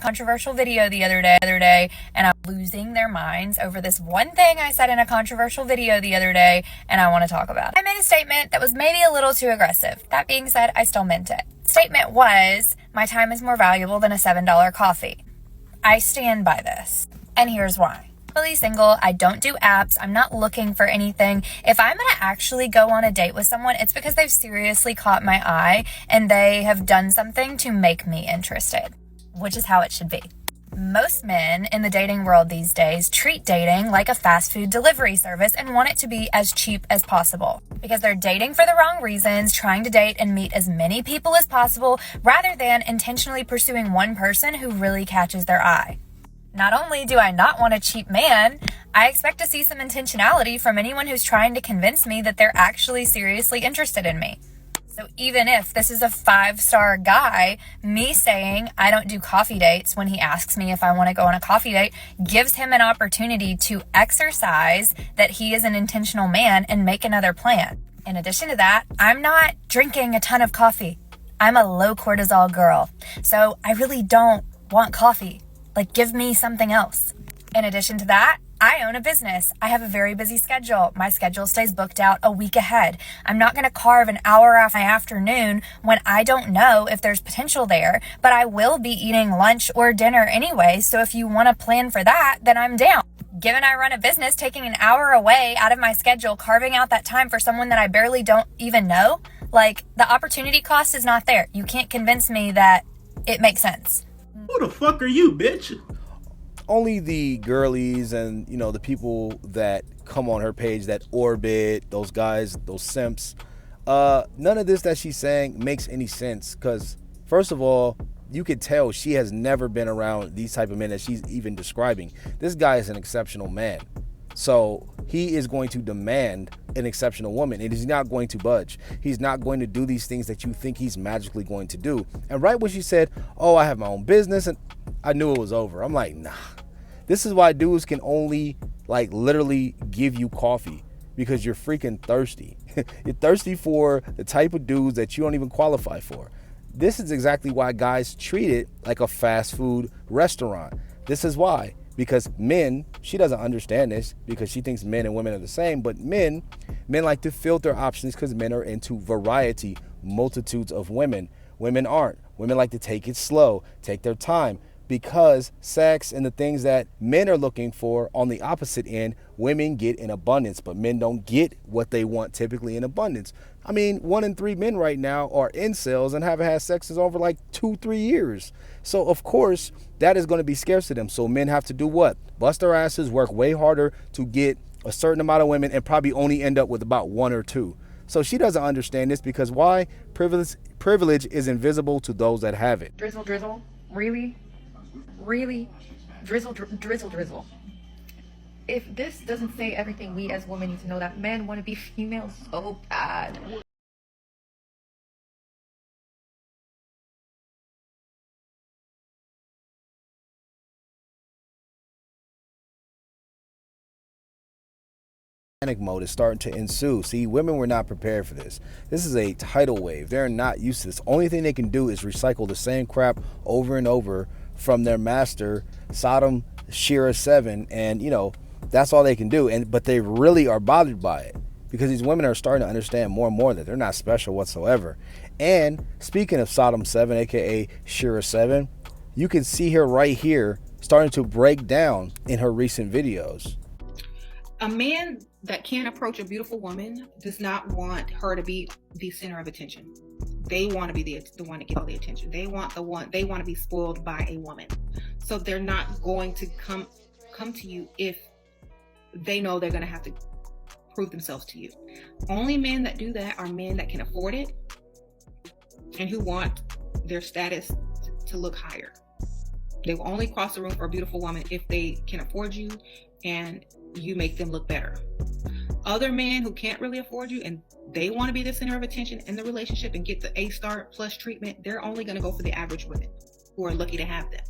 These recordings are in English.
controversial video the other day, and I'm losing their minds over this one thing I said in a controversial video the other day, and I want to talk about it. I made a statement that was maybe a little too aggressive. That being said, I still meant it. Statement was, my time is more valuable than a $7 coffee. I stand by this, and here's why. Really single. I don't do apps. I'm not looking for anything. If I'm going to actually go on a date with someone, it's because they've seriously caught my eye and they have done something to make me interested, which is how it should be. Most men in the dating world these days treat dating like a fast food delivery service and want it to be as cheap as possible because they're dating for the wrong reasons, trying to date and meet as many people as possible rather than intentionally pursuing one person who really catches their eye. Not only do I not want a cheap man, I expect to see some intentionality from anyone who's trying to convince me that they're actually seriously interested in me. So even if this is a 5-star guy, me saying I don't do coffee dates when he asks me if I want to go on a coffee date gives him an opportunity to exercise that he is an intentional man and make another plan. In addition to that, I'm not drinking a ton of coffee. I'm a low cortisol girl, so I really don't want coffee. Like, give me something else. In addition to that, I own a business. I have a very busy schedule. My schedule stays booked out a week ahead. I'm not going to carve an hour off my afternoon when I don't know if there's potential there, but I will be eating lunch or dinner anyway. So if you want to plan for that, then I'm down. Given I run a business, taking an hour away out of my schedule, carving out that time for someone that I barely don't even know, like, the opportunity cost is not there. You can't convince me that it makes sense. Who the fuck are you, bitch? Only the girlies and, the people that come on her page that orbit, those guys, those simps. None of this that she's saying makes any sense because, first of all, you could tell she has never been around these type of men that she's even describing. This guy is an exceptional man. So he is going to demand an exceptional woman, and he's not going to budge. He's not going to do these things that you think he's magically going to do. And right when she said, oh, I have my own business, and I knew it was over. I'm like, nah. This is why dudes can only literally give you coffee because you're freaking thirsty. You're thirsty for the type of dudes that you don't even qualify for. This is exactly why guys treat it like a fast food restaurant. This is why. Because men, she doesn't understand this because she thinks men and women are the same, but men like to filter options because men are into variety, multitudes of women. Women aren't. Women like to take it slow, take their time, because sex and the things that men are looking for on the opposite end, women get in abundance, but men don't get what they want typically in abundance. I mean, 1 in 3 men right now are incels and haven't had sex in over 2-3 years. So of course that is going to be scarce to them. So men have to do what? Bust their asses, work way harder to get a certain amount of women and probably only end up with about 1 or 2. So she doesn't understand this because why? Privilege is invisible to those that have it. Drizzle, drizzle. Really? Really? Drizzle, drizzle, drizzle. If this doesn't say everything we as women need to know, that men want to be females so bad. Panic mode is starting to ensue. See, women were not prepared for this. This is a tidal wave. They're not used to this. Only thing they can do is recycle the same crap over and over from their master, Sodom, Shera 7, and that's all they can do. But they really are bothered by it because these women are starting to understand more and more that they're not special whatsoever. And speaking of Sodom 7, aka Shera 7, you can see her right here starting to break down in her recent videos. A man that can't approach a beautiful woman does not want her to be the center of attention. They want to be the one to get all the attention. They want to be spoiled by a woman. So they're not going to come to you if they know they're going to have to prove themselves to you. Only men that do that are men that can afford it and who want their status to look higher. They will only cross the room for a beautiful woman if they can afford you and you make them look better. Other men who can't really afford you and they want to be the center of attention in the relationship and get the A-star plus treatment, they're only going to go for the average women who are lucky to have them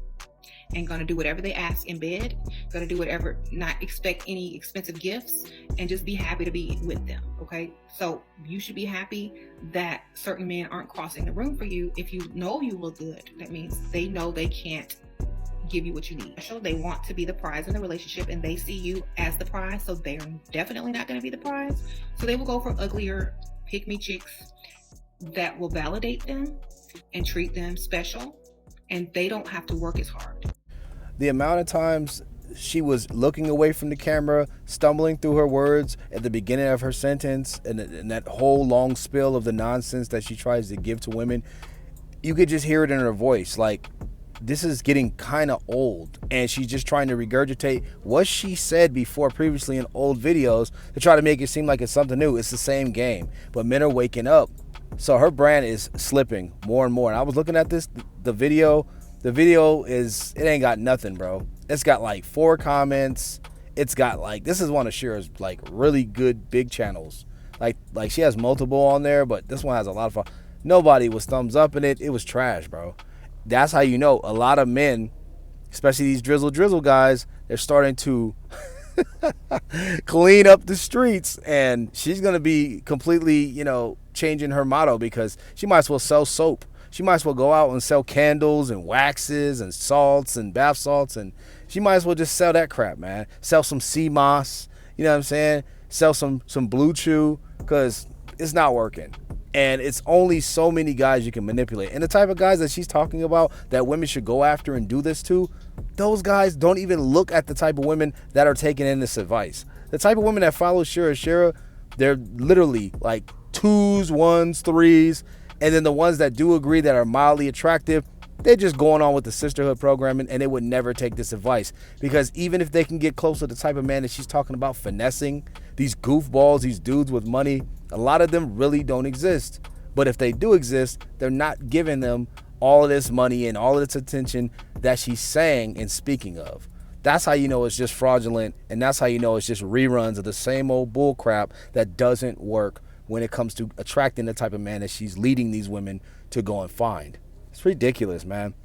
and going to do whatever they ask in bed, going to do whatever, not expect any expensive gifts, and just be happy to be with them. Okay, so you should be happy that certain men aren't crossing the room for you. If you know you look good, that means they know they can't give you what you need. So they want to be the prize in the relationship, and they see you as the prize, so they're definitely not going to be the prize. So they will go for uglier pick-me chicks that will validate them and treat them special, and they don't have to work as hard. The amount of times she was looking away from the camera, stumbling through her words at the beginning of her sentence, and that whole long spill of the nonsense that she tries to give to women, you could just hear it in her voice. Like, this is getting kind of old, and she's just trying to regurgitate what she said before previously in old videos to try to make it seem like it's something new. It's the same game, but men are waking up. So her brand is slipping more and more. And I was looking at the video is, it ain't got nothing, bro. It's got like 4 comments. It's got like, this is one of Shera's like really good big channels. Like she has multiple on there, but this one has a lot of fun. Nobody was thumbs up in it. It was trash, bro. That's how you know a lot of men, especially these drizzle guys, they're starting to clean up the streets, and she's going to be completely, changing her motto, because she might as well sell soap. She might as well go out and sell candles and waxes and salts and bath salts, and she might as well just sell that crap, man. Sell some sea moss, you know what I'm saying? Sell some Blue Chew, because it's not working. And it's only so many guys you can manipulate. And the type of guys that she's talking about that women should go after and do this to, those guys don't even look at the type of women that are taking in this advice. The type of women that follow Shera, they're literally like 2s, 1s, 3s. And then the ones that do agree, that are mildly attractive, they're just going on with the sisterhood programming, and they would never take this advice. Because even if they can get close to the type of man that she's talking about finessing, these goofballs, these dudes with money, a lot of them really don't exist. But if they do exist, they're not giving them all of this money and all of this attention that she's saying and speaking of. That's how you know it's just fraudulent, and that's how you know it's just reruns of the same old bull crap that doesn't work when it comes to attracting the type of man that she's leading these women to go and find. It's ridiculous, man.